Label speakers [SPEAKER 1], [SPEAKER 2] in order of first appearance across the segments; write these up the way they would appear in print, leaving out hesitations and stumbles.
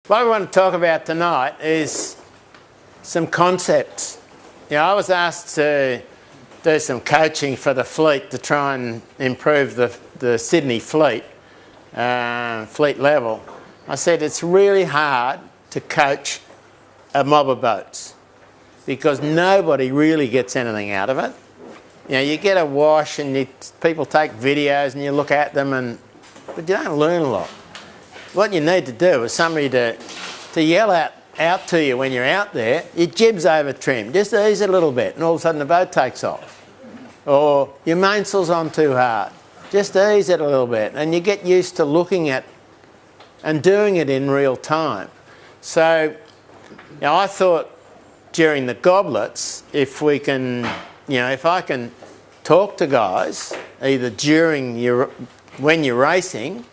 [SPEAKER 1] What we want to talk about tonight is some concepts. I was asked to do some coaching for the fleet to try and improve the Sydney fleet level. I said it's really hard to coach a mob of boats because nobody really gets anything out of it. You get a wash and people take videos and you look at them, but you don't learn a lot. What you need to do is somebody to yell out to you when you're out there, your jib's over trim, just ease it a little bit, and all of a sudden the boat takes off. Or your mainsail's on too hard, just ease it a little bit, and you get used to looking at and doing it in real time. So I thought during the goblets, if I can talk to guys either when you're racing,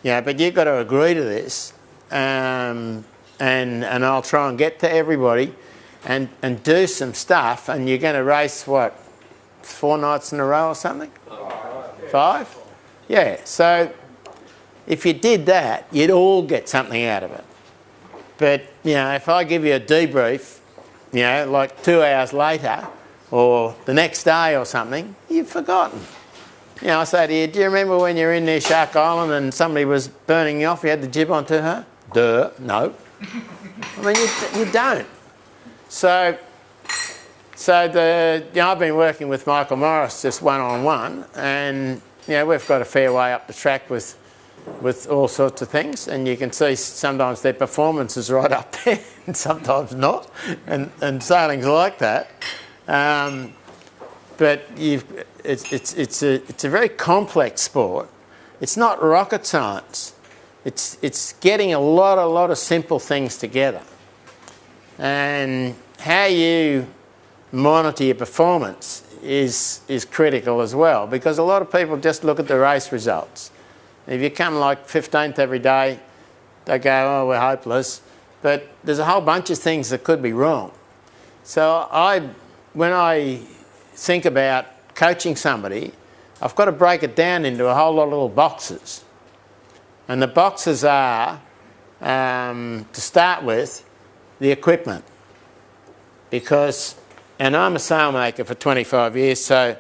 [SPEAKER 1] but you've got to agree to this, and I'll try and get to everybody and do some stuff, and you're going to race, 4 nights in a row or something? 5? Yeah, so if you did that, you'd all get something out of it. But, if I give you a debrief, like 2 hours later, or the next day or something, you've forgotten. I say to you, do you remember when you were in there Shark Island and somebody was burning you off, you had the jib onto her? Duh, no. I mean, you don't. So I've been working with Michael Morris just one-on-one, and we've got a fair way up the track with all sorts of things, and you can see sometimes their performance is right up there and sometimes not, and sailing's like that. But it's a very complex sport. It's not rocket science. It's getting a lot of simple things together. And how you monitor your performance is critical as well, because a lot of people just look at the race results. If you come like 15th every day, they go, oh, we're hopeless. But there's a whole bunch of things that could be wrong. So when I think about coaching somebody, I've got to break it down into a whole lot of little boxes. And the boxes are, to start with, the equipment. And I'm a sailmaker for 25 years, so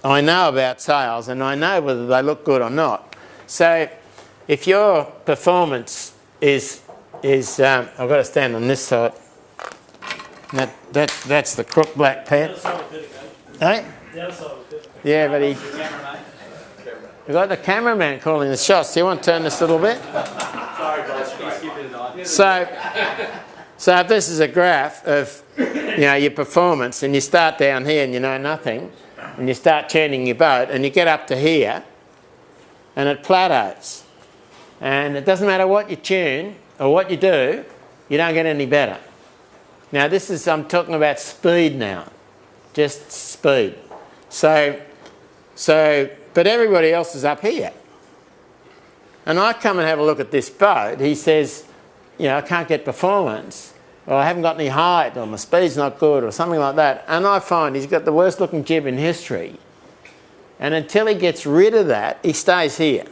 [SPEAKER 1] I know about sails and I know whether they look good or not. So if your performance is I've got to stand on this side. That's the crook black pet. Hey? Yeah, but we've got the cameraman calling the shots. Do you want to turn this a little bit?
[SPEAKER 2] Sorry, boss. Please keep it in audio.
[SPEAKER 1] So if this is a graph of your performance, and you start down here and you know nothing, and you start tuning your boat, and you get up to here, and it plateaus. And it doesn't matter what you tune or what you do, you don't get any better. Now I'm talking about speed now, just speed. So, but everybody else is up here. And I come and have a look at this boat, he says, I can't get performance, or I haven't got any height, or my speed's not good, or something like that. And I find he's got the worst looking jib in history. And until he gets rid of that, he stays here.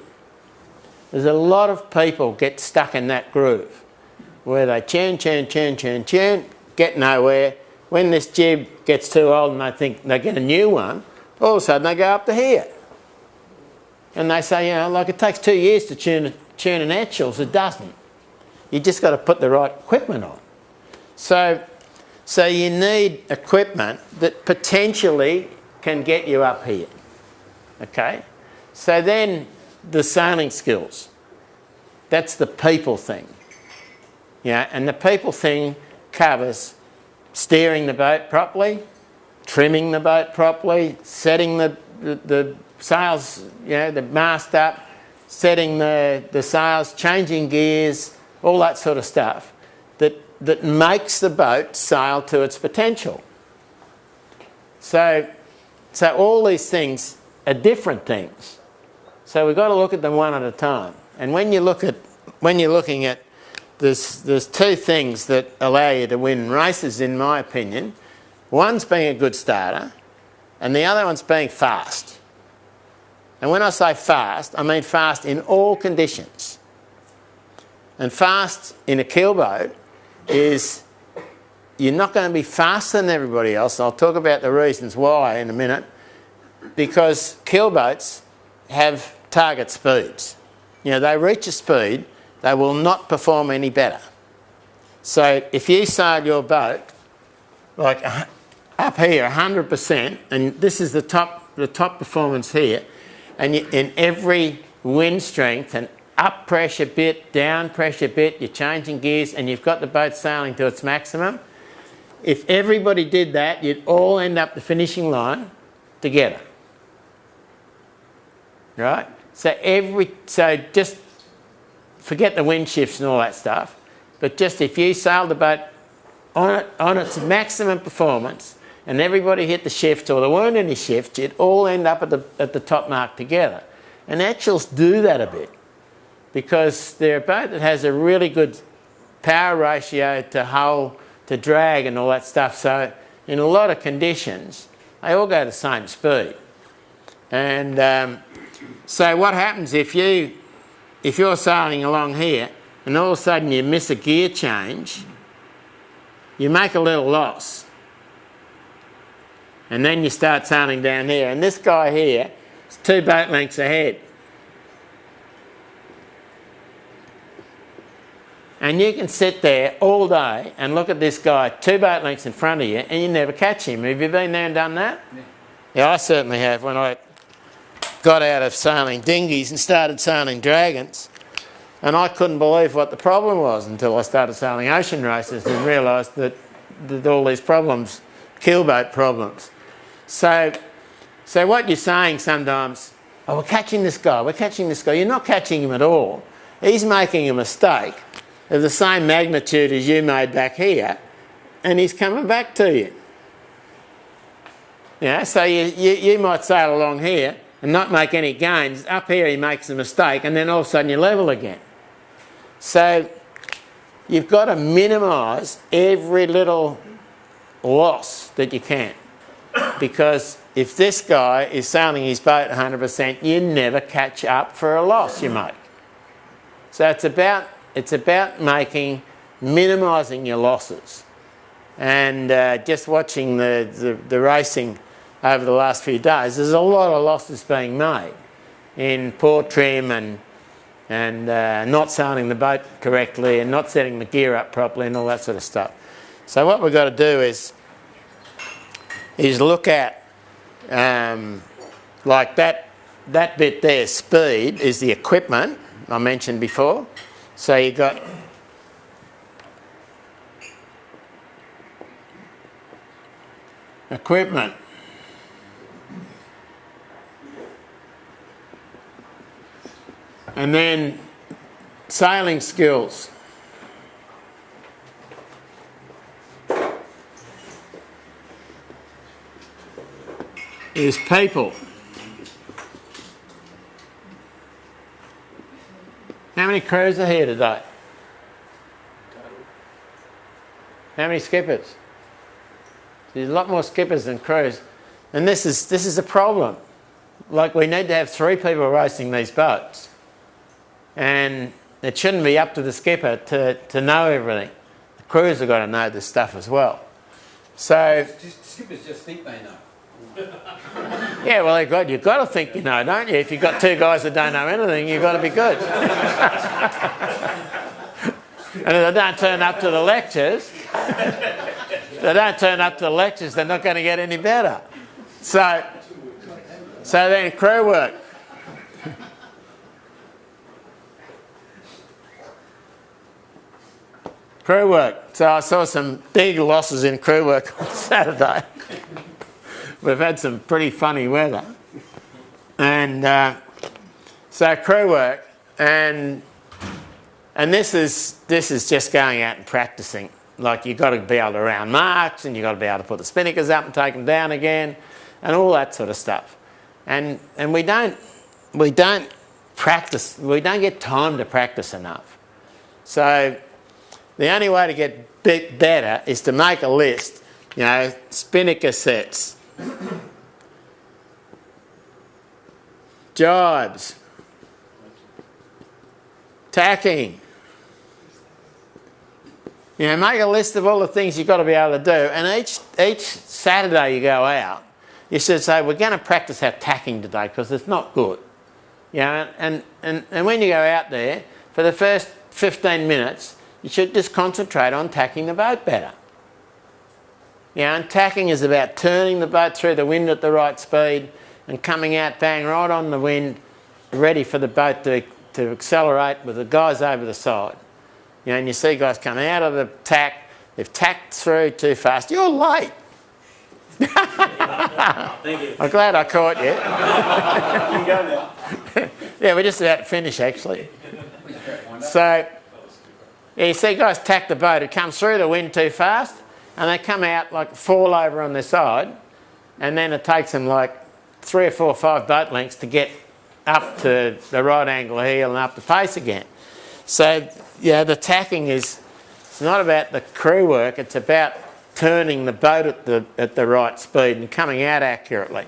[SPEAKER 1] There's a lot of people get stuck in that groove, where they tune, get nowhere. When this jib gets too old and they think they get a new one, all of a sudden they go up to here. And they say, it takes 2 years to tune an Etchells. It doesn't. You just got to put the right equipment on. So you need equipment that potentially can get you up here. Okay? So then the sailing skills. That's the people thing. And the people thing covers steering the boat properly, trimming the boat properly, setting the sails, the mast up, setting the sails, changing gears, all that sort of stuff that makes the boat sail to its potential. So all these things are different things. So we've got to look at them one at a time. And when you're looking at there's 2 things that allow you to win races, in my opinion. One's being a good starter, and the other one's being fast. And when I say fast, I mean fast in all conditions. And fast in a keelboat is you're not going to be faster than everybody else. I'll talk about the reasons why in a minute. Because keelboats have target speeds. You know, they reach a speed, they will not perform any better. So if you sail your boat like up here 100%, and this is the top performance here, and in every wind strength and up pressure bit, down pressure bit, you're changing gears and you've got the boat sailing to its maximum. If everybody did that, you'd all end up the finishing line together. Right? So just forget the wind shifts and all that stuff, but just if you sailed the boat on its maximum performance and everybody hit the shifts or there weren't any shifts, you'd all end up at the top mark together. And actuals do that a bit because they're a boat that has a really good power ratio to hull, to drag and all that stuff. So in a lot of conditions, they all go the same speed. And so what happens if you're sailing along here and all of a sudden you miss a gear change, you make a little loss. And then you start sailing down here. And this guy here is 2 boat lengths ahead. And you can sit there all day and look at this guy 2 boat lengths in front of you and you never catch him. Have you been there and done that? Yeah, I certainly have. When I got out of sailing dinghies and started sailing dragons, and I couldn't believe what the problem was until I started sailing ocean races and realised that all these problems, keelboat problems. So what you're saying sometimes, oh, we're catching this guy. You're not catching him at all. He's making a mistake of the same magnitude as you made back here, and he's coming back to you. Yeah, so you might sail along here and not make any gains. Up here he makes a mistake and then all of a sudden you're level again. So you've got to minimise every little loss that you can, because if this guy is sailing his boat 100%, you never catch up for a loss you make. So it's about minimising your losses. And just watching the racing over the last few days, there's a lot of losses being made in poor trim and not sailing the boat correctly and not setting the gear up properly and all that sort of stuff. So what we've got to do is look at like that bit there, speed is the equipment I mentioned before. So you've got equipment. And then sailing skills. Is people. How many crews are here today? How many skippers? There's a lot more skippers than crews. And this is a problem. Like, we need to have 3 people racing these boats. And it shouldn't be up to the skipper to know everything. The crews have got to know this stuff as well. So
[SPEAKER 2] Skippers just think they know.
[SPEAKER 1] yeah, well, you've got to think you know, don't you? If you've got 2 guys that don't know anything, you've got to be good. And if they don't turn up to the lectures, they're not going to get any better. So then crew work. Crew work. So I saw some big losses in crew work on Saturday. We've had some pretty funny weather. And so crew work, and this is just going out and practicing. Like, you've got to be able to round marks, and you've got to be able to put the spinnakers up and take them down again, and all that sort of stuff. And we don't practice. We don't get time to practice enough. So the only way to get better is to make a list. You know, spinnaker sets, jibes, tacking, You know, make a list of all the things you've got to be able to do, and each Saturday you go out, you should say, we're going to practice our tacking today because it's not good. You know, and when you go out there, for the first 15 minutes, you should just concentrate on tacking the boat better. You know, and tacking is about turning the boat through the wind at the right speed and coming out bang right on the wind, ready for the boat to accelerate with the guys over the side. You know, and you see guys come out of the tack, they've tacked through too fast. You're late.
[SPEAKER 2] Thank you.
[SPEAKER 1] I'm glad I caught you.
[SPEAKER 2] You can go now.
[SPEAKER 1] Yeah, we're just about to finish actually. So, yeah, you see guys tack the boat, it comes through the wind too fast and they come out like fall over on their side, and then it takes them like 3 or 4 or 5 boat lengths to get up to the right angle heel and up the pace again. So, yeah, the tacking it's not about the crew work, it's about turning the boat at the right speed and coming out accurately.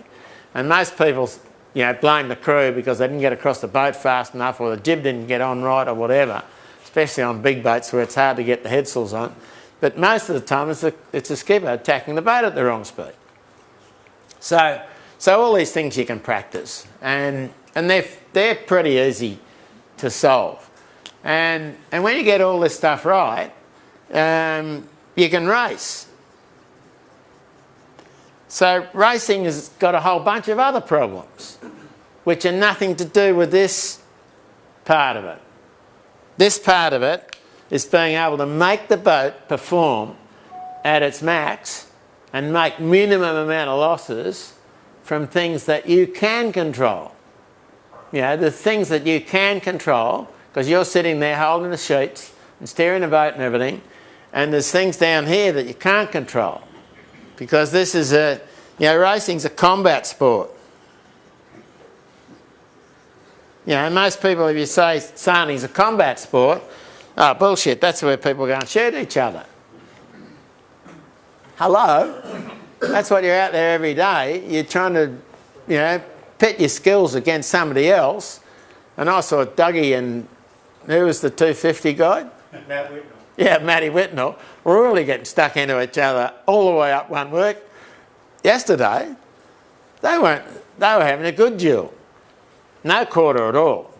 [SPEAKER 1] And most people, you know, blame the crew because they didn't get across the boat fast enough, or the jib didn't get on right, or whatever, especially on big boats where it's hard to get the headsails on. But most of the time it's a skipper tacking the boat at the wrong speed. So all these things you can practice, and they're pretty easy to solve. And when you get all this stuff right, you can race. So racing has got a whole bunch of other problems, which are nothing to do with this part of it. This part of it is being able to make the boat perform at its max and make minimum amount of losses from things that you can control. You know, the things that you can control, because you're sitting there holding the sheets and steering the boat and everything, and there's things down here that you can't control, because this is racing's a combat sport. You know, most people, if you say sailing's a combat sport, oh, bullshit, that's where people go and shoot each other. Hello? That's what you're out there every day. You're trying to, you know, pit your skills against somebody else. And I saw Dougie and, who was the 250 guy?
[SPEAKER 2] Matt Whitnell.
[SPEAKER 1] Yeah, Matty Whitnell. We're really getting stuck into each other all the way up one work. Yesterday, they were having a good duel. No quarter at all.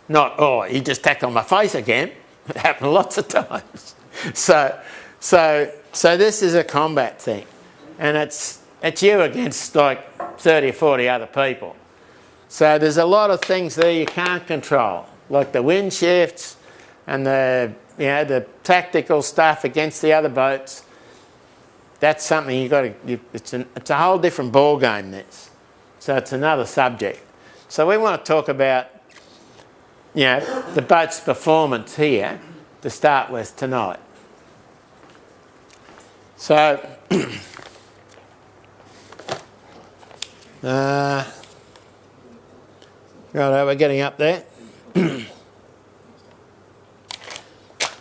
[SPEAKER 1] Not, oh, he just tacked on my face again. It happened lots of times. So this is a combat thing. And it's you against like 30 or 40 other people. So there's a lot of things there you can't control, like the wind shifts and the tactical stuff against the other boats. That's something you got to. It's a whole different ball game. This, so it's another subject. So we want to talk about, you know, the boat's performance here to start with tonight. So. Right, we're getting up there.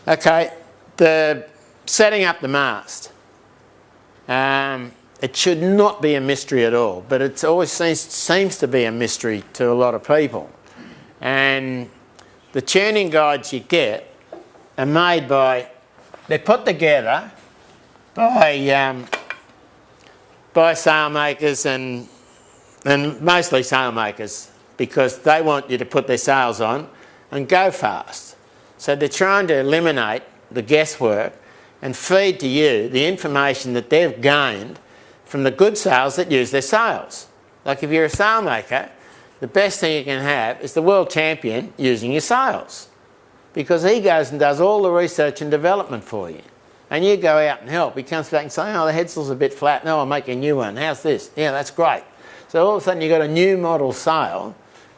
[SPEAKER 1] Okay, the setting up the mast. It should not be a mystery at all, but it always seems to be a mystery to a lot of people. And the tuning guides you get are made by, they're put together by sailmakers and mostly sailmakers, because they want you to put their sails on and go fast. So they're trying to eliminate the guesswork and feed to you the information that they've gained from the good sails that use their sails. Like if you're a sailmaker, the best thing you can have is the world champion using your sails, because he goes and does all the research and development for you. And you go out and help. He comes back and says, oh, the headsail's a bit flat. No, I'll make a new one. How's this? Yeah, that's great. So all of a sudden you've got a new model sail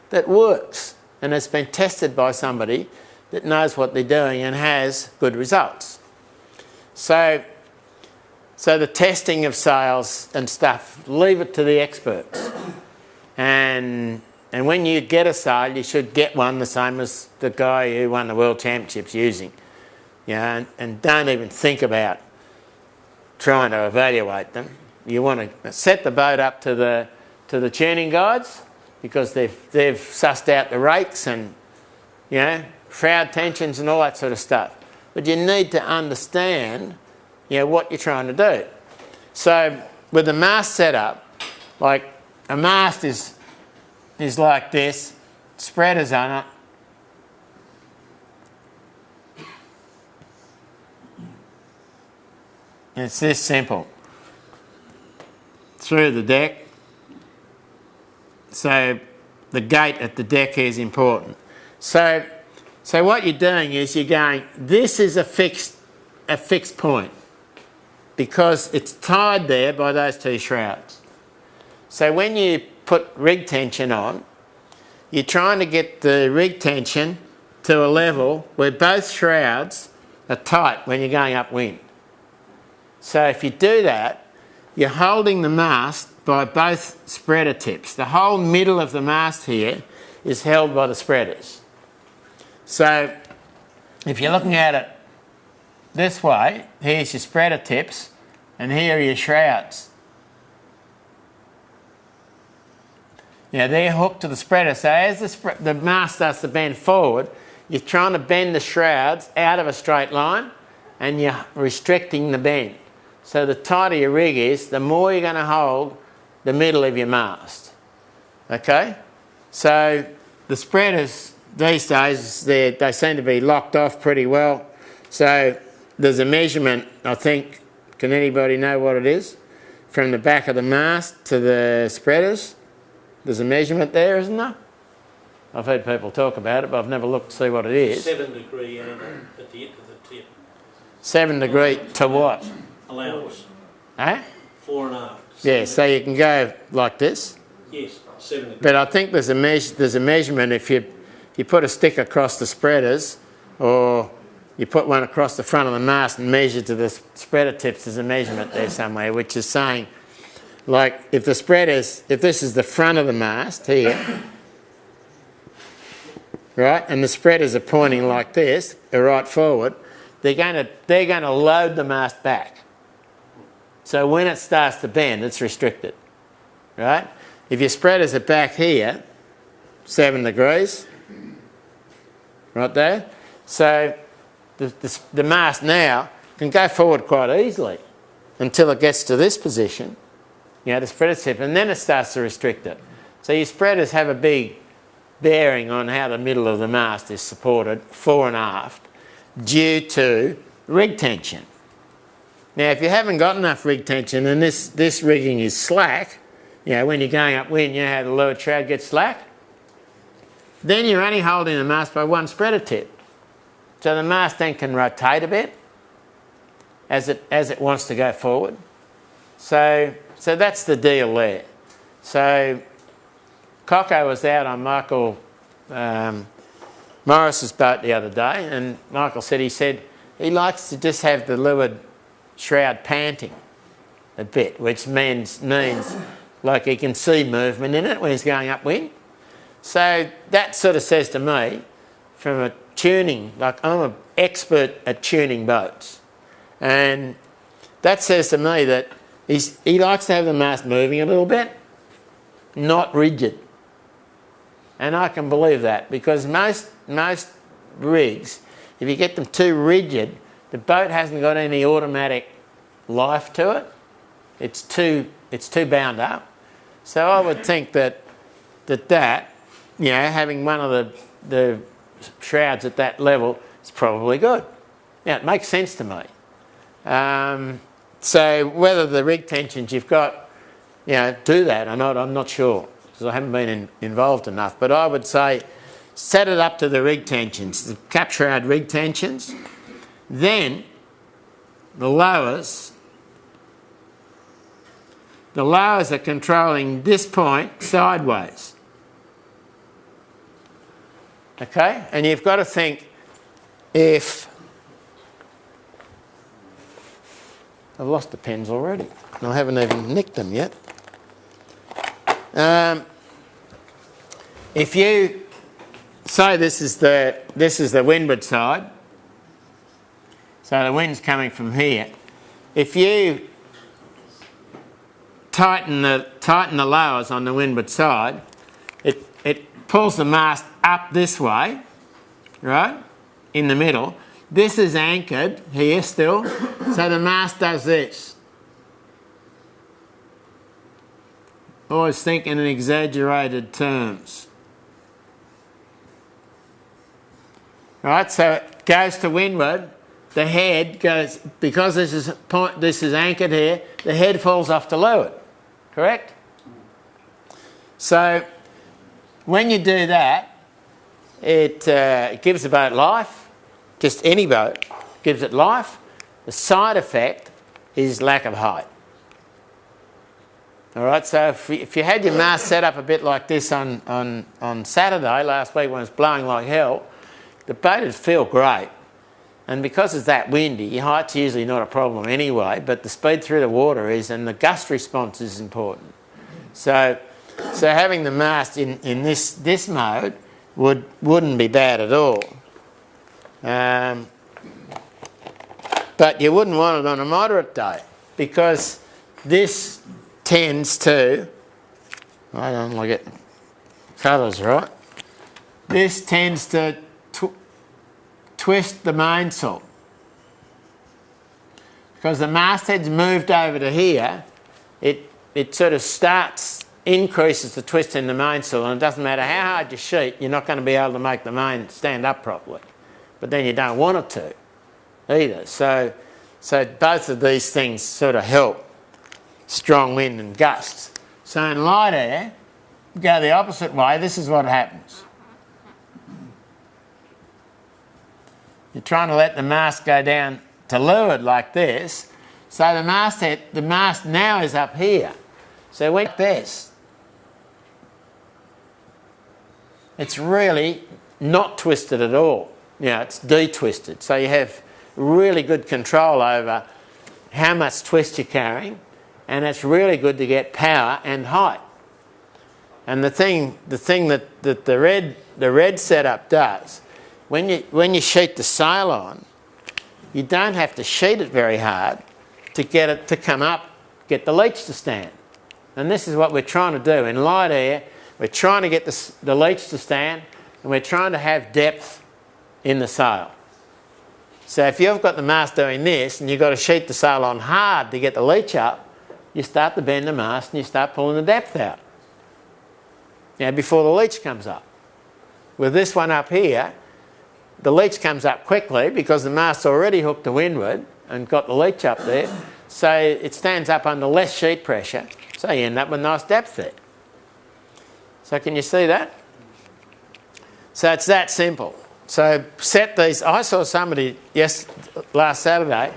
[SPEAKER 1] that works and has been tested by somebody that knows what they're doing and has good results. So the testing of sails and stuff, leave it to the experts. And when you get a sail, you should get one the same as the guy who won the World Championships using. You know, and don't even think about trying to evaluate them. You want to set the boat up to the tuning guides, because they've sussed out the rakes and, you know, shroud tensions and all that sort of stuff. but you need to understand, what you're trying to do. So with the mast setup, like a mast is like this, spreaders on it. It's this simple. Through the deck. So the gate at the deck is important. So what you're doing is you're going, this is a fixed point because it's tied there by those two shrouds. So when you put rig tension on, you're trying to get the rig tension to a level where both shrouds are tight when you're going upwind. So if you do that, you're holding the mast by both spreader tips. The whole middle of the mast here is held by the spreaders. So if you're looking at it this way, here's your spreader tips and here are your shrouds. They're hooked to the spreader. So as the mast starts to bend forward, you're trying to bend the shrouds out of a straight line and you're restricting the bend. So the tighter your rig is, the more you're going to hold the middle of your mast. Okay? So the spreaders these days, they seem to be locked off pretty well. So there's a measurement, I think, can anybody know what it is? From the back of the mast to the spreaders. There's a measurement there, isn't there? I've heard people talk about it, but I've never looked to see what it is.
[SPEAKER 2] 7 degree angle at the end of the tip.
[SPEAKER 1] 7 degree to what?
[SPEAKER 2] Allowance.
[SPEAKER 1] Eh?
[SPEAKER 2] 4.5.
[SPEAKER 1] Yeah, so you can go like this.
[SPEAKER 2] Yes, 7 degrees.
[SPEAKER 1] But I think there's a measurement if you put a stick across the spreaders or you put one across the front of the mast and measure to the spreader tips, there's a measurement there somewhere which is saying, like, if this is the front of the mast here, right, and the spreaders are pointing like this, right forward, they're going to load the mast back. So when it starts to bend, it's restricted, right? If your spreaders are back here, 7 degrees, right there, so the mast now can go forward quite easily until it gets to this position, the spreader tip, and then it starts to restrict it. So your spreaders have a big bearing on how the middle of the mast is supported, fore and aft, due to rig tension. Now, if you haven't got enough rig tension and this rigging is slack, when you're going upwind, how the leeward shroud gets slack, then you're only holding the mast by one spreader tip. So the mast then can rotate a bit as it wants to go forward. So that's the deal there. So Coco was out on Michael Morris's boat the other day, and Michael said he likes to just have the leeward shroud panting a bit, which means like he can see movement in it when he's going upwind. So that sort of says to me, from a tuning, like I'm an expert at tuning boats, and that says to me that he likes to have the mast moving a little bit, not rigid. And I can believe that, because most rigs, if you get them too rigid, the boat hasn't got any automatic life to it. It's too bound up. So I would think that having one of the shrouds at that level is probably good. Now, it makes sense to me. So whether the rig tensions you've got, do that or not, I'm not sure, because I haven't been involved enough. But I would say set it up to the rig tensions, the cap shroud rig tensions. Then the lowers are controlling this point sideways. Okay? And you've got to think, if... I've lost the pens already. I haven't even nicked them yet. If you say this is the windward side, so the wind's coming from here. If you tighten the lowers on the windward side, it pulls the mast up this way, right, in the middle. this is anchored here still, so the mast does this. Always think in exaggerated terms. Right, so it goes to windward. The head goes, because this is anchored here, the head falls off to leeward. Correct? So when you do that, it gives the boat life. Just any boat gives it life. The side effect is lack of height. All right, so if you had your mast set up a bit like this on Saturday last week when it was blowing like hell, the boat would feel great. And because it's that windy, your height's usually not a problem anyway, but the speed through the water is, and the gust response is important. So having the mast in this mode wouldn't be bad at all. But you wouldn't want it on a moderate day, because this tends to, I don't want to get colours right, this tends to twist the mainsail. Because the masthead's moved over to here, it sort of increases the twist in the mainsail, and it doesn't matter how hard you sheet, you're not going to be able to make the main stand up properly. But then you don't want it to either. So both of these things sort of help strong wind and gusts. So in light air, go the opposite way, this is what happens. You're trying to let the mast go down to leeward like this, so the mast now is up here. So when this, it's really not twisted at all. It's de-twisted. So you have really good control over how much twist you're carrying, and it's really good to get power and height. And the thing that the red setup does, when you sheet the sail on, you don't have to sheet it very hard to get it to come up, get the leech to stand. And this is what we're trying to do. In light air, we're trying to get the leech to stand, and we're trying to have depth in the sail. So if you've got the mast doing this, and you've got to sheet the sail on hard to get the leech up, you start to bend the mast and you start pulling the depth out before the leech comes up. With this one up here, the leech comes up quickly because the mast's already hooked to windward and got the leech up there, so it stands up under less sheet pressure, so you end up with nice depth there. So can you see that? So it's that simple. So set these. I saw somebody last Saturday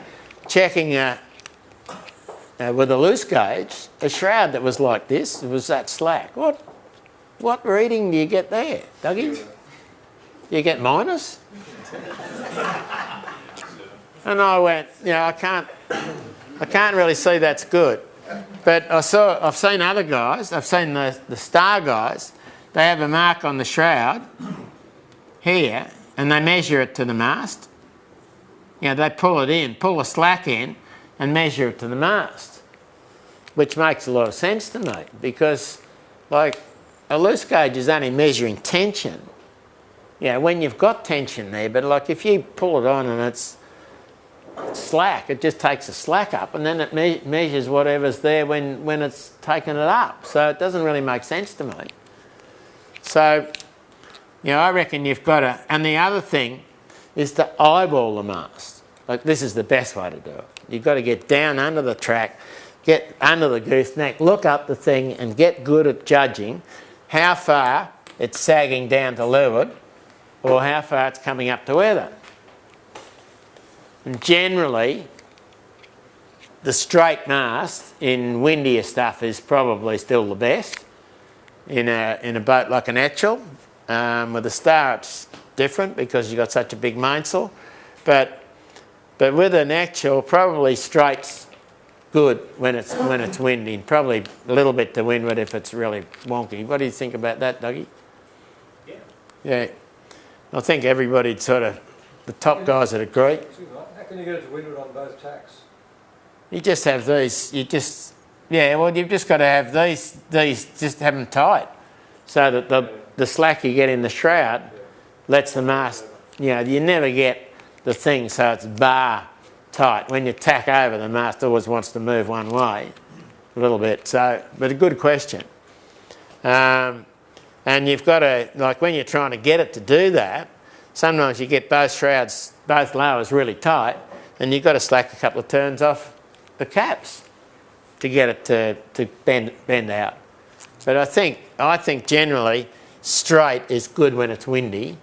[SPEAKER 1] checking with a loose gauge a shroud that was like this. It was that slack. What reading do you get there, Dougie? You get minus? And I went, I can't really see that's good. But I've seen other guys. I've seen the Star guys. They have a mark on the shroud here, and they measure it to the mast. They pull the slack in, and measure it to the mast, which makes a lot of sense to me, because like a loose gauge is only measuring tension. When you've got tension there, but like if you pull it on and it's slack, it just takes the slack up, and then it measures whatever's there when it's taken it up. So it doesn't really make sense to me. So, I reckon you've got to, and the other thing is to eyeball the mast. Like this is the best way to do it. You've got to get down under the track, get under the gooseneck, look up the thing, and get good at judging how far it's sagging down to leeward or how far it's coming up to weather. And generally, the straight mast in windier stuff is probably still the best. In a boat like an Etchell, with a Star it's different because you've got such a big mainsail. But with an Etchell, probably straight's good when it's windy. Probably a little bit to windward if it's really wonky. What do you think about that, Dougie? Yeah. I think everybody'd the top guys would agree.
[SPEAKER 3] How can you get it to windward on both tacks?
[SPEAKER 1] You just have these. You've just got to have these just have them tight, so that the slack you get in the shroud lets the mast. You never get the thing so it's bar tight. When you tack over, the mast always wants to move one way a little bit. So, but a good question. And you've got to, like when you're trying to get it to do that, sometimes you get both shrouds, both lowers really tight, and you've got to slack a couple of turns off the caps to get it to bend out. But I think generally straight is good when it's windy,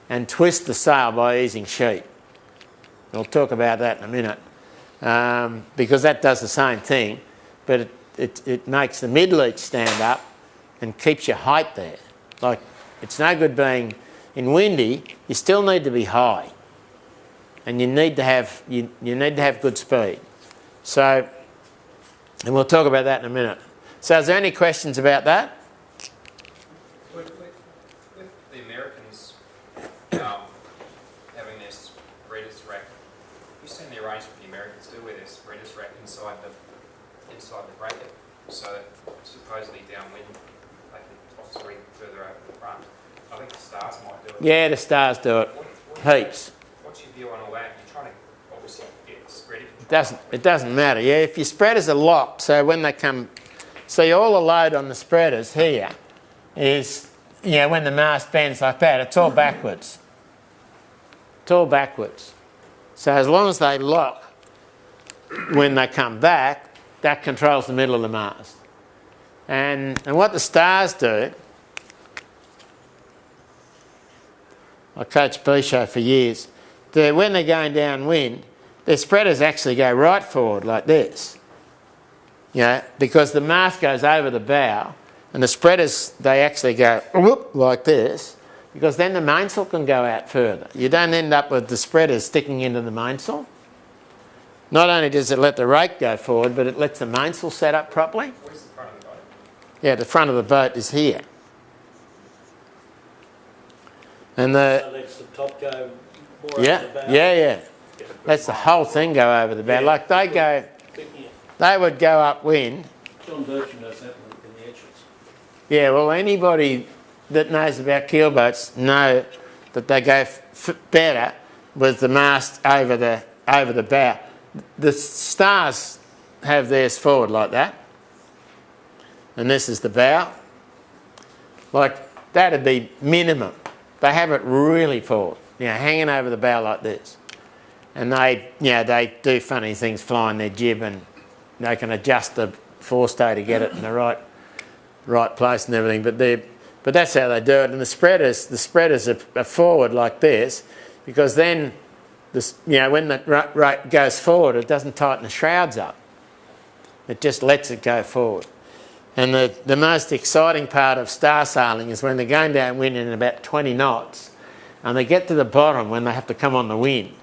[SPEAKER 1] and twist the sail by easing sheet. We'll talk about that in a minute, because that does the same thing, but it makes the mid-leach stand up and keeps your height there. Like, it's no good being in windy. You still need to be high, and you need to have good speed. So, and we'll talk about that in a minute. So, is there any questions about that?
[SPEAKER 4] With the Americans having their spreaders rack, you've seen the arrangement the Americans do where their spreaders rack inside the bracket, so supposedly downwind they can toss the rig further over the front. I think the Stars might do it.
[SPEAKER 1] Yeah, the Stars do it. Heaps.
[SPEAKER 4] What's your view on all that? You're trying to obviously get the spreading.
[SPEAKER 1] It doesn't matter. Yeah, if your spreaders are locked, so when they come, see all the load on the spreaders here is, when the mast bends like that, it's all backwards. It's all backwards. So as long as they lock when they come back, that controls the middle of the mast. And what the Stars do, I coached B-show for years, when they're going downwind, their spreaders actually go right forward like this. Because the mast goes over the bow, and the spreaders, they actually go whoop like this, because then the mainsail can go out further. You don't end up with the spreaders sticking into the mainsail. Not only does it let the rake go forward, but it lets the mainsail set up properly.
[SPEAKER 4] Where's the front of the boat?
[SPEAKER 1] Yeah, the front of the boat is here. And
[SPEAKER 2] So lets the top go more
[SPEAKER 1] yeah,
[SPEAKER 2] up the bow.
[SPEAKER 1] yeah. That's the whole thing go over the bow.
[SPEAKER 2] Yeah.
[SPEAKER 1] Like they would go upwind.
[SPEAKER 2] John Bertram does that in the etches.
[SPEAKER 1] Yeah, well, anybody that knows about keelboats know that they go better with the mast over the bow. The Stars have theirs forward like that, and this is the bow. Like, that'd be minimum. They have it really forward, hanging over the bow like this. And they do funny things flying their jib, and they can adjust the forestay to get it in the right place and everything. But that's how they do it. And the spreaders are forward like this, because then when the rate goes forward, it doesn't tighten the shrouds up. It just lets it go forward. And the most exciting part of star sailing is when they're going downwind in about 20 knots, and they get to the bottom when they have to come on the wind.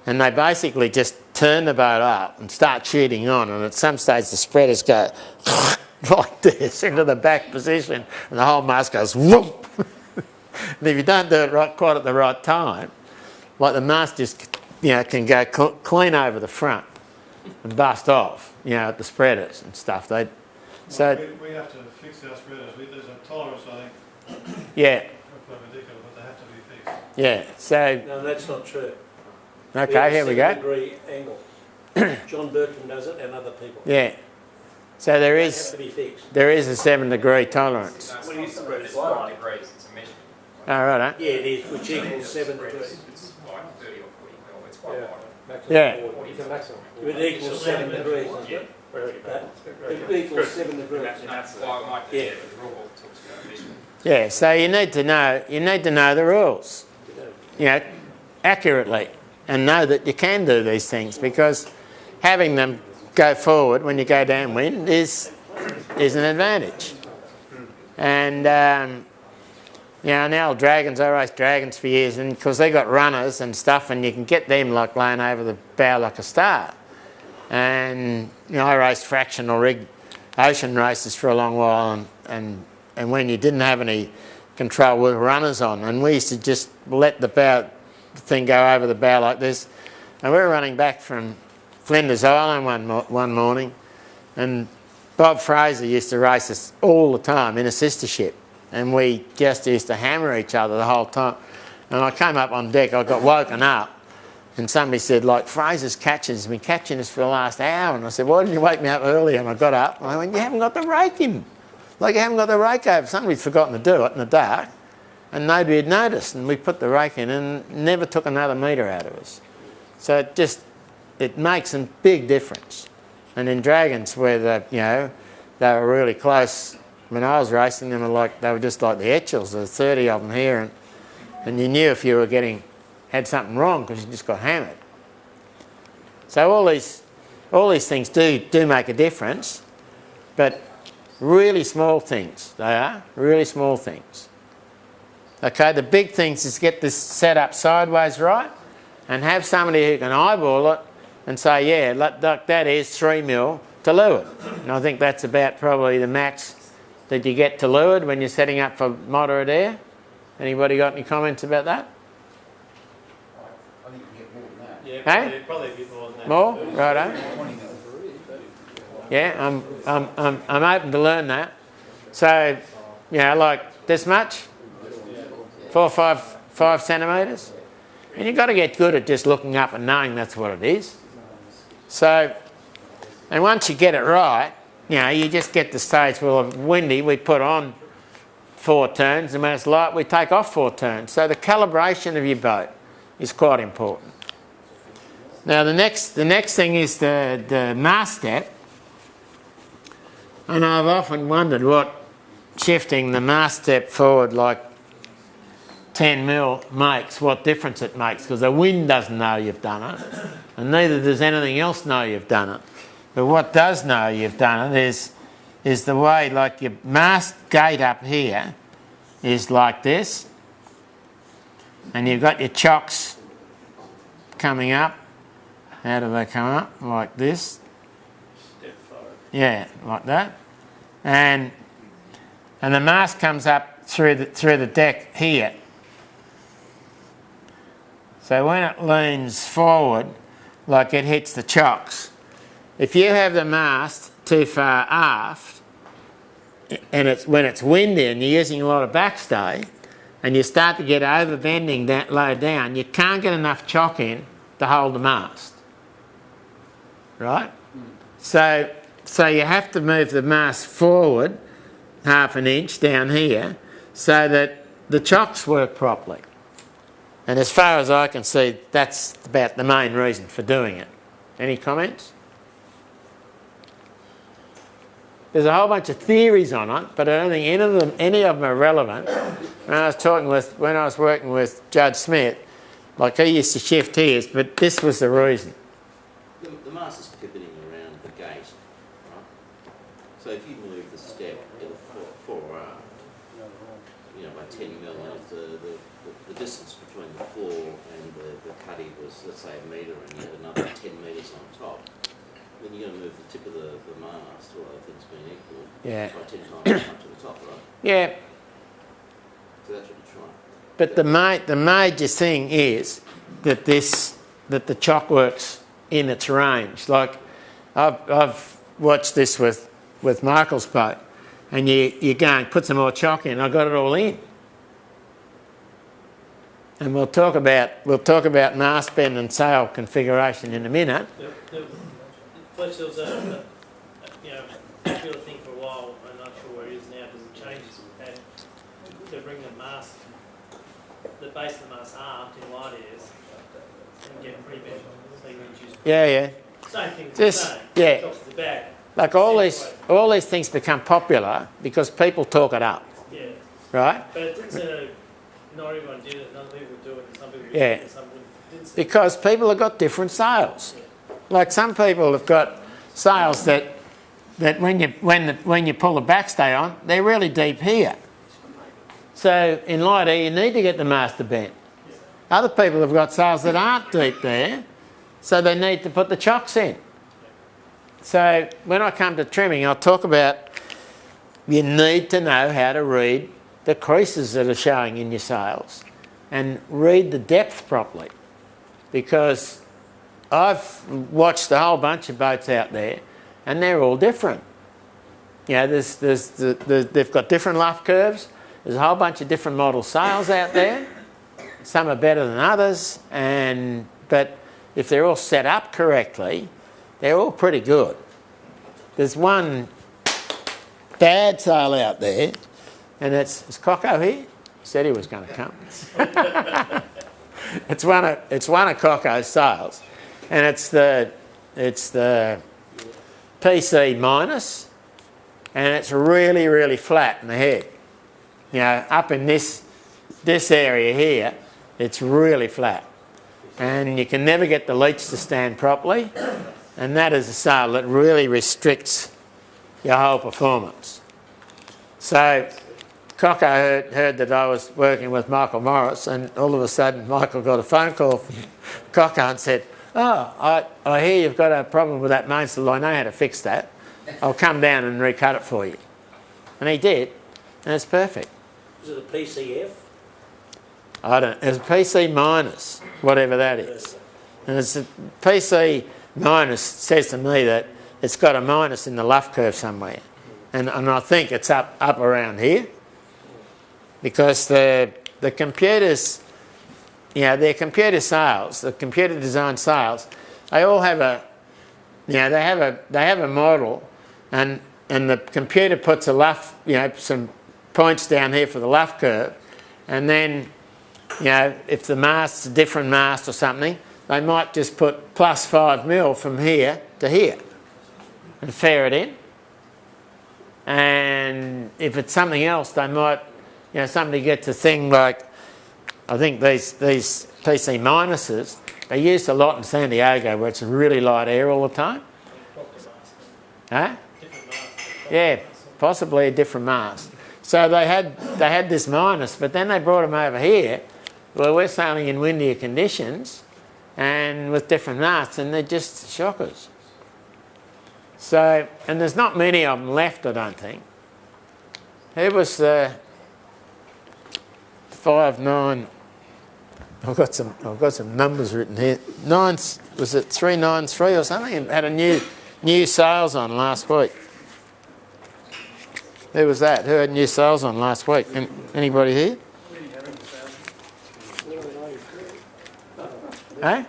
[SPEAKER 1] And they basically just turn the boat up and start shooting on, and at some stage the spreaders go like this into the back position, and the whole mast goes whoop. And if you don't do it quite at the right time, like the mast just can go clean over the front and bust off, at the spreaders and stuff.
[SPEAKER 5] We have to fix our spreaders. There's a tolerance, I think,
[SPEAKER 1] yeah,
[SPEAKER 5] for perpendicular, but they have to be fixed.
[SPEAKER 1] yeah. So
[SPEAKER 2] No, that's not true.
[SPEAKER 1] okay, here we go.
[SPEAKER 2] 7-degree angle. John Bertram does it, and other people.
[SPEAKER 1] Yeah. So there
[SPEAKER 2] They have
[SPEAKER 1] is
[SPEAKER 2] to be fixed.
[SPEAKER 1] a 7-degree tolerance.
[SPEAKER 4] No, it's not spread, it's 5 degrees, it's a measurement.
[SPEAKER 1] All right.
[SPEAKER 2] Yeah, it is, which equals 7 degrees.
[SPEAKER 4] It's like 30 or 40 mil, it's quite
[SPEAKER 3] Yeah.
[SPEAKER 4] wide.
[SPEAKER 3] Maximum.
[SPEAKER 1] Yeah.
[SPEAKER 3] You can maximum.
[SPEAKER 2] If it equals 7 degrees, doesn't it? It equals 7 degrees.
[SPEAKER 4] Well, it might be,
[SPEAKER 2] Yeah.
[SPEAKER 4] but the rule book talks about measurement.
[SPEAKER 1] Yeah. So you need to know the rules, accurately, and know that you can do these things, because having them go forward when you go downwind is an advantage. And the old dragons, I raced dragons for years, and because they got runners and stuff, and you can get them like laying over the bow like a star. And I raced fractional rig ocean races for a long while, and when you didn't have any control with runners on, and we used to just let the thing go over the bow like this, and we were running back from Flinders Island one morning, and Bob Fraser used to race us all the time in a sister ship, and we just used to hammer each other the whole time. And I came up on deck, I got woken up, And somebody said, like, Fraser's has been catching us for the last hour. And I said, why didn't you wake me up earlier? And I got up and I went, you haven't got the rake in. Like, you haven't got the rake over. Somebody's forgotten to do it in the dark and nobody had noticed. And we put the rake in and never took another metre out of us. So it makes a big difference. And in Dragons, where they were really close, when I was racing them, they were just like the Etchells. There were 30 of them here, and you knew if you were had something wrong because you just got hammered. So all these things do make a difference, but really small things they are, really small things. Okay, the big things is get this set up sideways right and have somebody who can eyeball it and say, yeah, that is 3 mil to leeward. And I think that's about probably the max that you get to leeward when you're setting up for moderate air. Anybody got any comments about that?
[SPEAKER 6] I think you get more than that.
[SPEAKER 5] Yeah,
[SPEAKER 1] Hey?
[SPEAKER 5] probably a bit more than that.
[SPEAKER 1] More? Righto.
[SPEAKER 6] 20 mil.
[SPEAKER 1] Yeah, I'm open to learn that. So, like this much? 4 or 5 centimetres? And you've got to get good at just looking up and knowing that's what it is. So, and once you get it right, you just get the stage where it's windy, we put on 4 turns, and when it's light, we take off 4 turns. So the calibration of your boat is quite important. Now the next thing is the mast step. And I've often wondered what shifting the mast step forward like 10 mil makes, what difference it makes, because the wind doesn't know you've done it, and neither does anything else know you've done it. But what does know you've done it is the way, like your mast gate up here is like this, and you've got your chocks coming up. How do they come up? Like this.
[SPEAKER 5] Step forward.
[SPEAKER 1] Yeah, like that. And the mast comes up through the deck here. So when it leans forward, like it hits the chocks, if you have the mast too far aft, and when it's windy and you're using a lot of backstay, and you start to get overbending that low down, you can't get enough chock in to hold the mast. Right? So you have to move the mast forward half an inch down here so that the chocks work properly. And as far as I can see, that's about the main reason for doing it. Any comments? There's a whole bunch of theories on it, but I don't think any of them are relevant. When I was working with Judge Smith, like he used to shift his, but this was the reason.
[SPEAKER 2] The mast is pivoting around the gate, right? So if you move the step either fore or aft, by 10 mil, and if the distance between the floor and the cuddy was, let's say, 1 metre, and you had another 10 metres on top, then you're going to move the tip of the mast, all other things being equal, by 10 times as much to the top, right?
[SPEAKER 1] Yeah,
[SPEAKER 2] So that's what you're trying.
[SPEAKER 1] but the major thing is that the chock works in its range. Like I've watched this with Michael's boat, and you go and put some more chock in. I got it all in, and we'll talk about mast bend and sail configuration in a minute.
[SPEAKER 7] Fletch, there was a popular thing for a while, I'm not sure where it is now because it changes, and to bring the base of the mast aft in light airs and get pre-bent, so you can choose.
[SPEAKER 1] Yeah.
[SPEAKER 7] Same thing as
[SPEAKER 1] Just-
[SPEAKER 7] the same.
[SPEAKER 1] yeah.
[SPEAKER 7] Drops to the back.
[SPEAKER 1] Like all these things become popular because people talk it up,
[SPEAKER 7] Yeah,
[SPEAKER 1] right?
[SPEAKER 7] but it didn't seem to, not everyone did it, none people do it, and some people
[SPEAKER 1] Yeah.
[SPEAKER 7] did it, and some didn't.
[SPEAKER 1] Because people have got different sails. Like some people have got sails that when you pull the backstay on, they're really deep here. So in light air, you need to get the master bent. Other people have got sails that aren't deep there, so they need to put the chocks in. So when I come to trimming, I'll talk about you need to know how to read the creases that are showing in your sails and read the depth properly, because I've watched a whole bunch of boats out there and they're all different. They've got different luff curves. There's a whole bunch of different model sails out there. Some are better than others, but if they're all set up correctly, they're all pretty good. There's one bad sail out there, and is Coco here? He said he was going to come. It's one of Coco's sails, and it's the PC minus, and it's really, really flat in the head. You know, up in this area here, it's really flat, and you can never get the leech to stand properly, and that is a sail that really restricts your whole performance. So Coco heard that I was working with Michael Morris, and all of a sudden Michael got a phone call from Coco and said, "Oh, I hear you've got a problem with that mainsail. I know how to fix that. I'll come down and recut it for you." And he did, and it's perfect.
[SPEAKER 8] Is it a PCF?
[SPEAKER 1] It's a PC minus, whatever that is. And it's a PC minus says to me that it's got a minus in the luff curve somewhere. And I think it's up around here. Because the computers, you know, their computer sails, the computer designed sails, they all have they have a model, and the computer puts a luff, you know, some points down here for the luff curve, and then, you know, if the mast's a different mast or something, they might just put plus 5 mil from here to here and fare it in. And if it's something else, they might, you know, somebody gets a thing like, I think these PC minuses, they're used a lot in San Diego where it's really light air all the time. Huh? Yeah, possibly a different mast. So they had this minus, but then they brought them over here where we're sailing in windier conditions and with different masts, and they're just shockers. So, and there's not many of them left, I don't think. Who was the 5'9"? I've got some numbers written here. Was it 393 or something? And had a new sales on last week. Who was that? Who had new sales on last week? Anybody here? Eh?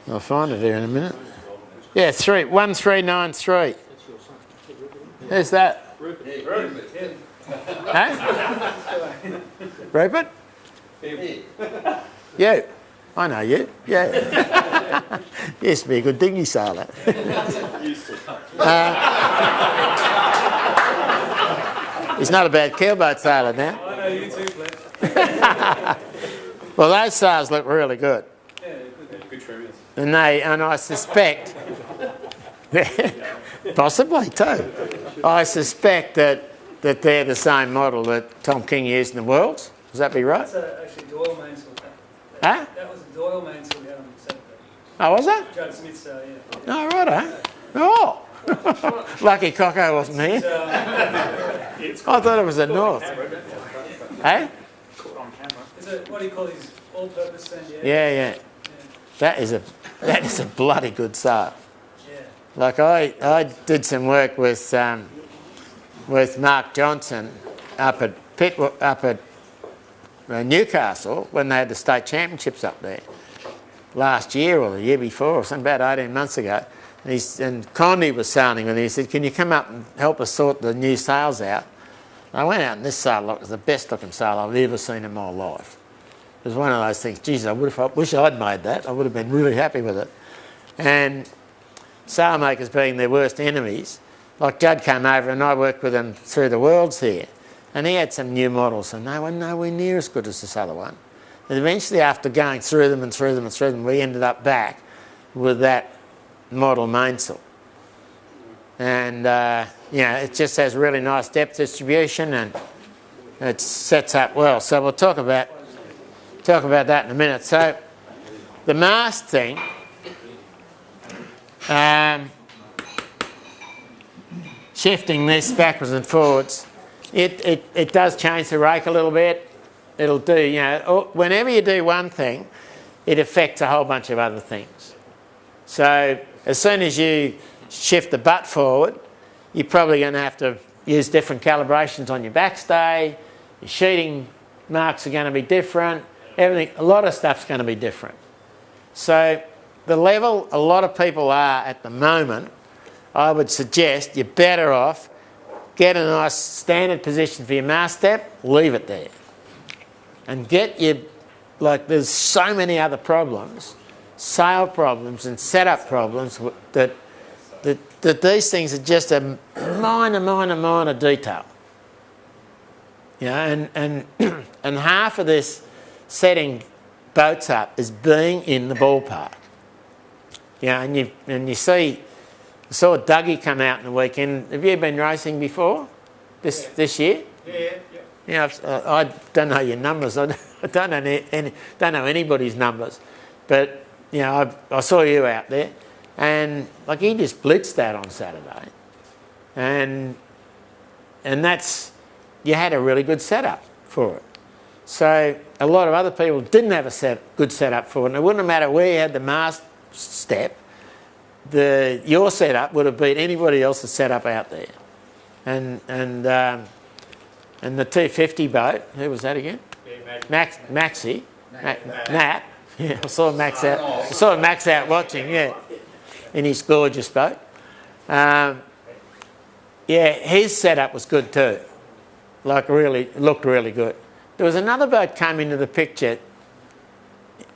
[SPEAKER 1] I'll find it here in a minute. Yeah, 1393. Who's that? Huh? Rupert? You? I know you. Yeah. You used to be a good dinghy sailor. He's not a bad keelboat sailor now.
[SPEAKER 3] I know you too, Fletch.
[SPEAKER 1] Well, those sails look really good.
[SPEAKER 3] Yeah, good trimmers.
[SPEAKER 1] And I suspect, possibly too, I suspect that they're the same model that Tom King used in the Worlds. Does that be right?
[SPEAKER 3] That's actually Doyle mainsail.
[SPEAKER 1] Huh?
[SPEAKER 3] That was a Doyle mainsail we had on the Saturday.
[SPEAKER 1] Oh, was that?
[SPEAKER 3] Judd Smith's, yeah.
[SPEAKER 1] Oh, righto. Oh. Lucky Coco wasn't here. I thought it was a North. Hey?
[SPEAKER 3] Is it, what do you call these all-purpose San Diego?
[SPEAKER 1] Yeah. That is a bloody good sail.
[SPEAKER 3] Yeah.
[SPEAKER 1] Like I did some work with Mark Johnson up at Newcastle when they had the state championships up there last year or the year before, or something about 18 months ago. And Condy was sailing with him. He said, "Can you come up and help us sort the new sails out?" And I went out, and this sail was the best looking sail I've ever seen in my life. It was one of those things, geez, I wish I'd made that. I would have been really happy with it. And sailmakers being their worst enemies, like Judd came over and I worked with him through the Worlds here, and he had some new models and they were nowhere near as good as this other one. And eventually, after going through them, we ended up back with that model mainsail. And it just has really nice depth distribution and it sets up well. So we'll talk about that in a minute. So the mast thing, shifting this backwards and forwards, it does change the rake a little bit. It'll do, whenever you do one thing, it affects a whole bunch of other things. So as soon as you shift the butt forward, you're probably going to have to use different calibrations on your backstay, your sheeting marks are going to be different. Everything, a lot of stuff's going to be different. So the level a lot of people are at the moment, I would suggest you're better off get a nice standard position for your mast step, leave it there. And get your, like there's so many other problems, sail problems and setup problems that these things are just a minor detail. You know, and half of this setting boats up is being in the ballpark. You know, and you see, I saw Dougie come out in the weekend. Have you been racing before this year?
[SPEAKER 5] Yeah.
[SPEAKER 1] You know, I don't know your numbers. I don't know anybody's numbers, but you know, I saw you out there, and like he just blitzed that on Saturday, and that's, you had a really good setup for it. So a lot of other people didn't have a good setup for it, and it wouldn't have mattered where you had the mast step. Your setup would have beat anybody else's setup out there, and the 250 boat. Who was that again? Maxie. Nat. Yeah, I saw Max out. I saw Max out watching. Yeah, in his gorgeous boat. Yeah, his setup was good too. Like really looked really good. There was another boat came into the picture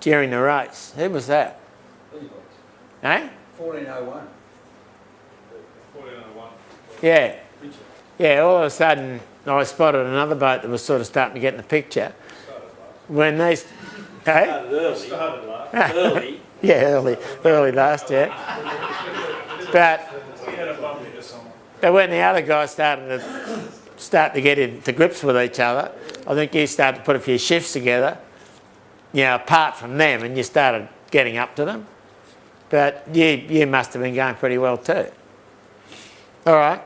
[SPEAKER 1] during the race. Who was that? Eh?
[SPEAKER 6] 1401.
[SPEAKER 5] 1401.
[SPEAKER 1] Yeah. Yeah, all of a sudden I spotted another boat that was sort of starting to get in the picture. When these... Hey?
[SPEAKER 5] Started early.
[SPEAKER 1] Yeah, early last year. But
[SPEAKER 5] We had a bump into someone.
[SPEAKER 1] when the other guys started to get into grips with each other, I think you started to put a few shifts together, you know, apart from them, and you started getting up to them. But you must have been going pretty well too. All right.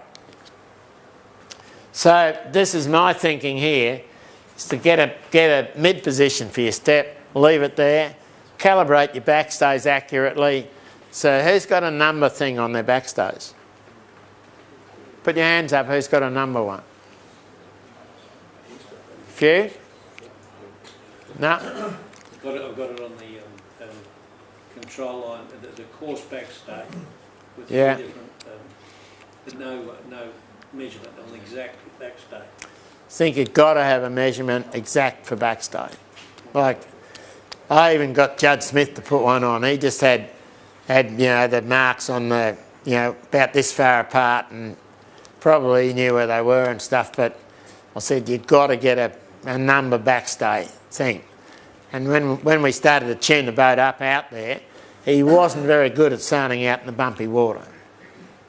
[SPEAKER 1] So this is my thinking here, is to get a mid position for your step, leave it there, calibrate your backstays accurately. So who's got a number thing on their backstays? Put your hands up, who's got a number one? Few? No?
[SPEAKER 8] I've got it on the control line, the course backstay with
[SPEAKER 1] Yeah.
[SPEAKER 8] three different, but no measurement on the exact backstay.
[SPEAKER 1] I think you've got to have a measurement exact for backstay. Like, I even got Judd Smith to put one on. He just had you know, the marks on the, you know, about this far apart, and probably knew where they were and stuff, but I said you've got to get a number backstay thing. And when we started to tune the boat up out there, he wasn't very good at sailing out in the bumpy water.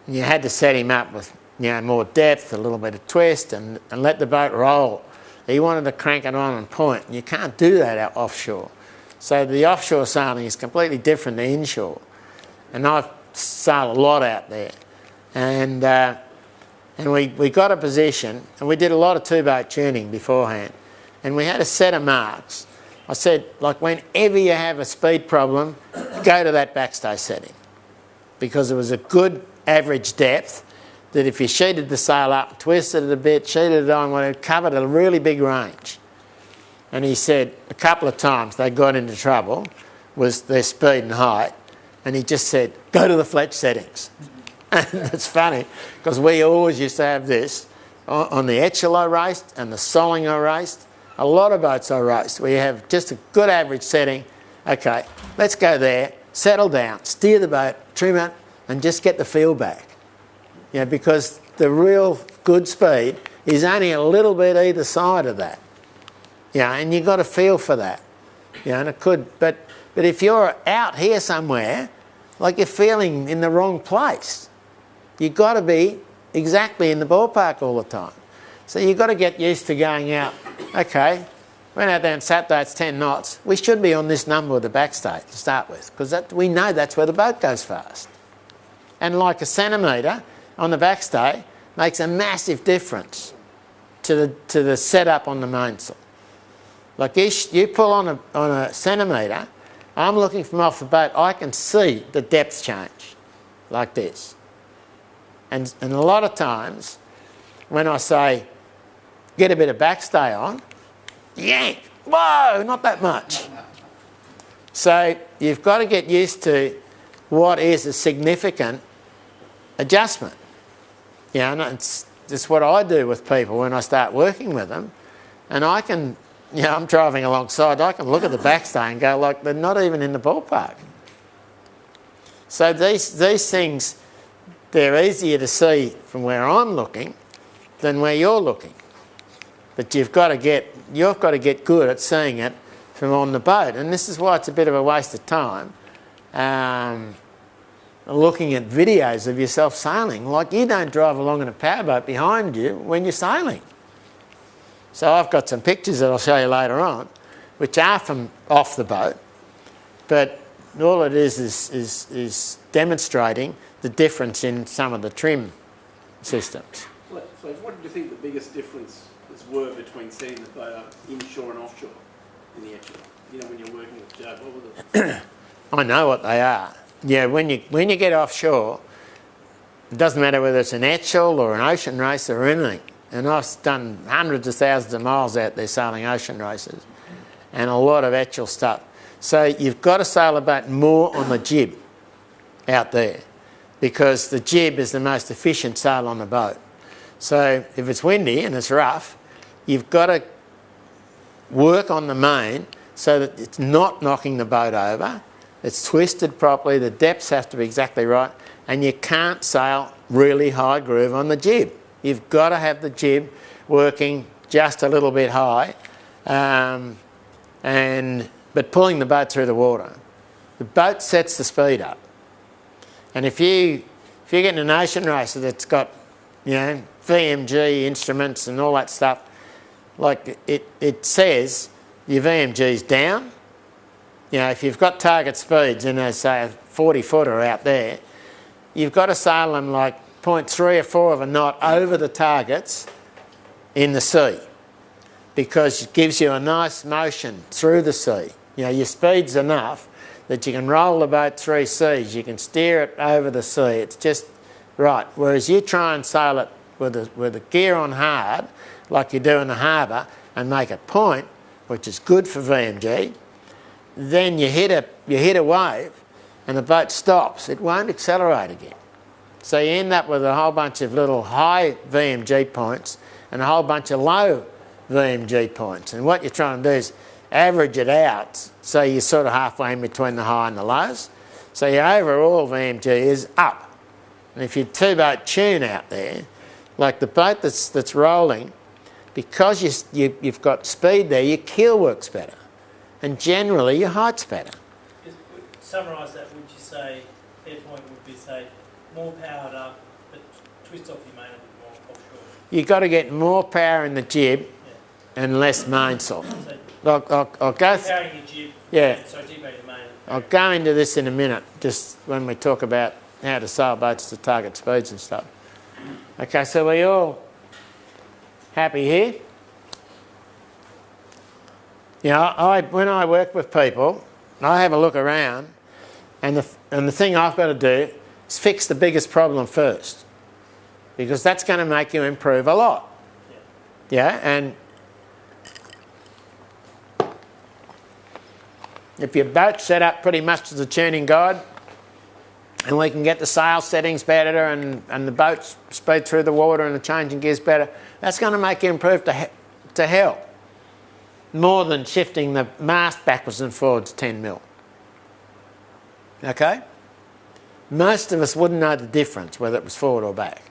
[SPEAKER 1] And you had to set him up with, you know, more depth, a little bit of twist, and let the boat roll. He wanted to crank it on and point, and you can't do that out offshore. So the offshore sailing is completely different to inshore. And I've sailed a lot out there. And we got a position, and we did a lot of two-boat tuning beforehand. And we had a set of marks. I said, like, whenever you have a speed problem, go to that backstay setting. Because it was a good average depth that if you sheeted the sail up, twisted it a bit, sheeted it on, well, it covered a really big range. And he said a couple of times they got into trouble with their speed and height, and he just said, go to the Fletch settings. And it's funny, because we always used to have this on the Etchell I raced and the Solling I raced. A lot of boats I raced, where you have just a good average setting. Okay, let's go there, settle down, steer the boat, trim it, and just get the feel back. You know, because the real good speed is only a little bit either side of that. Yeah, and you've got to feel for that. You know, and it could, but if you're out here somewhere, like you're feeling in the wrong place, you've got to be exactly in the ballpark all the time. So you've got to get used to going out, okay, went out there on Saturday, it's 10 knots. We should be on this number with the backstay to start with, because we know that's where the boat goes fast. And like a centimetre on the backstay makes a massive difference to the setup on the mainsail. Like you pull on a centimetre, I'm looking from off the boat, I can see the depth change, like this. And a lot of times, when I say, get a bit of backstay on, yank. Whoa, not that much. So you've got to get used to what is a significant adjustment. And it's what I do with people when I start working with them. And I can, I'm driving alongside, I can look at the backstay and go like, they're not even in the ballpark. So these things, they're easier to see from where I'm looking than where you're looking. But you've got to get good at seeing it from on the boat. And this is why it's a bit of a waste of time looking at videos of yourself sailing. Like, you don't drive along in a powerboat behind you when you're sailing. So I've got some pictures that I'll show you later on, which are from off the boat, but all it is demonstrating the difference in some of the trim systems.
[SPEAKER 9] Fletch, what did you think the biggest differences were between setting the boat up inshore and offshore in the Etchells? When you're working with Judd, what were the...
[SPEAKER 1] I know what they are. Yeah, when you get offshore, it doesn't matter whether it's an Etchell or an ocean race or anything. And I've done hundreds of thousands of miles out there sailing ocean races and a lot of Etchell stuff. So you've got to sail a boat more on the jib out there, because the jib is the most efficient sail on the boat. So if it's windy and it's rough, you've got to work on the main so that it's not knocking the boat over, it's twisted properly, the depths have to be exactly right, and you can't sail really high groove on the jib. You've got to have the jib working just a little bit high, but pulling the boat through the water. The boat sets the speed up. And if you're getting an ocean racer that's got, VMG instruments and all that stuff, like it says your VMG's down. If you've got target speeds and there's, say, a 40-footer out there, you've got to sail them like 0.3 or 4 of a knot over the targets in the sea, because it gives you a nice motion through the sea. Your speed's enough that you can roll the boat 3 seas, you can steer it over the sea, it's just right. Whereas you try and sail it with the gear on hard, like you do in the harbour, and make it point, which is good for VMG, then you hit a wave and the boat stops, it won't accelerate again. So you end up with a whole bunch of little high VMG points and a whole bunch of low VMG points. And what you're trying to do is average it out so you're sort of halfway in between the high and the lows. So your overall VMG is up. And if you two-boat tune out there, like the boat that's rolling, because you've got speed there, your keel works better. And generally your height's better.
[SPEAKER 7] Summarise that, would you say, their point would be, say, more powered up, but twist off your main a bit more offshore?
[SPEAKER 1] You've got to get more power in the jib and less mainsail.
[SPEAKER 7] So
[SPEAKER 1] I'll go...
[SPEAKER 7] powering your jib,
[SPEAKER 1] Yeah.
[SPEAKER 7] so deeping the main.
[SPEAKER 1] I'll go into this in a minute, just when we talk about how to sail boats to target speeds and stuff. Okay, so we all happy here? When I work with people, I have a look around, and the thing I've got to do is fix the biggest problem first, because that's going to make you improve a lot. Yeah, and if your boat's set up pretty much as a tuning guide, and we can get the sail settings better and the boat's speed through the water and the changing gears better, that's going to make you improve to hell. More than shifting the mast backwards and forwards 10 mil. Okay? Most of us wouldn't know the difference whether it was forward or back.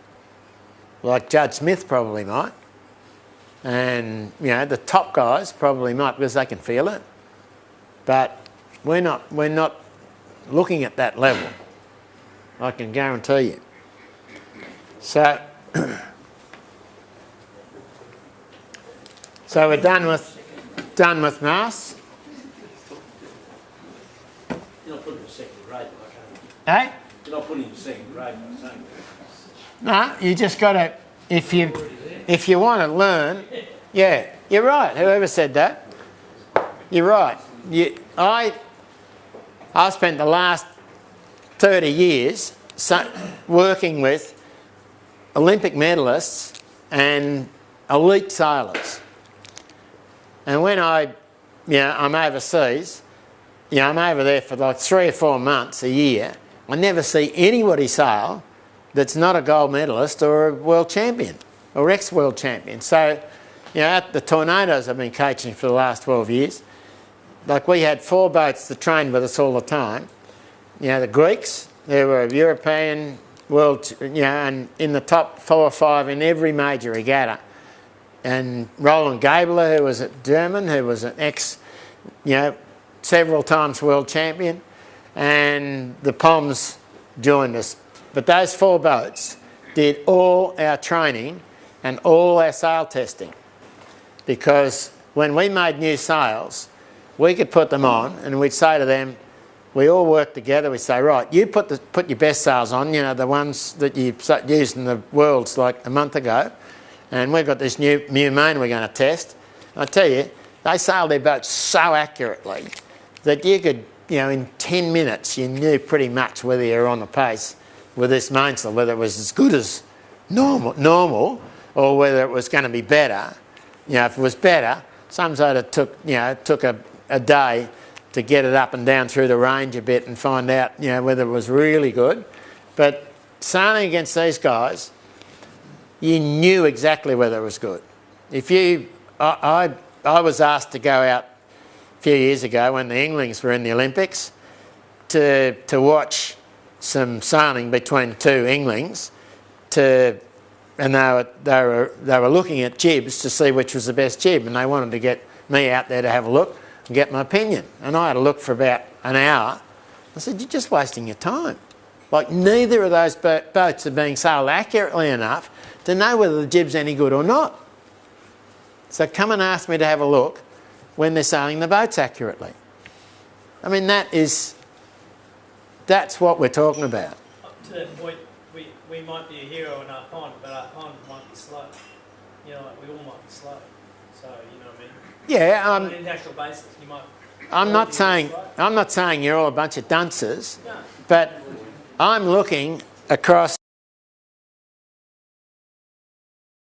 [SPEAKER 1] Like Judd Smith probably might. And, the top guys probably might, because they can feel it. But we're not looking at that level, I can guarantee you. So we're done with masts.
[SPEAKER 6] You're not putting in second grade,
[SPEAKER 1] Eh?
[SPEAKER 6] You're not putting in second grade, I'm saying.
[SPEAKER 1] No, you just got to, if you want to learn, yeah, you're right, whoever said that, you're right. I spent the last 30 years working with Olympic medalists and elite sailors. And when I'm overseas, I'm over there for like 3 or 4 months a year, I never see anybody sail that's not a gold medalist or a world champion or ex-world champion. So, at the Tornadoes I've been coaching for the last 12 years, like we had 4 boats that trained with us all the time. The Greeks, they were European, world, and in the top 4 or 5 in every major regatta. And Roland Gabler, who was a German, who was an several times world champion, and the Poms joined us. But those 4 boats did all our training and all our sail testing, because when we made new sails, we could put them on and we'd say to them, we all work together, we say, right, you put your best sails on, the ones that you used in the Worlds like a month ago, and we've got this new main we're going to test. I tell you, they sailed their boats so accurately that you could, in 10 minutes, you knew pretty much whether you were on the pace with this mainsail, whether it was as good as normal or whether it was going to be better. If it was better, sometimes it took a day to get it up and down through the range a bit and find out, whether it was really good. But sailing against these guys, you knew exactly whether it was good. I was asked to go out a few years ago when the Englings were in the Olympics to watch some sailing between 2 Englings, and they were looking at jibs to see which was the best jib, and they wanted to get me out there to have a look and get my opinion. And I had a look for about an hour. I said, you're just wasting your time. Like, neither of those boats are being sailed accurately enough to know whether the jib's any good or not. So come and ask me to have a look when they're sailing the boats accurately. I mean, that's what we're talking about.
[SPEAKER 7] Up to that point, we might be a hero in our pond, but our pond might be slow. We all might be slow. So, what I mean?
[SPEAKER 1] Yeah,
[SPEAKER 7] on an international basis, you might...
[SPEAKER 1] I'm not saying you're all a bunch of dunces,
[SPEAKER 7] No.
[SPEAKER 1] but I'm looking across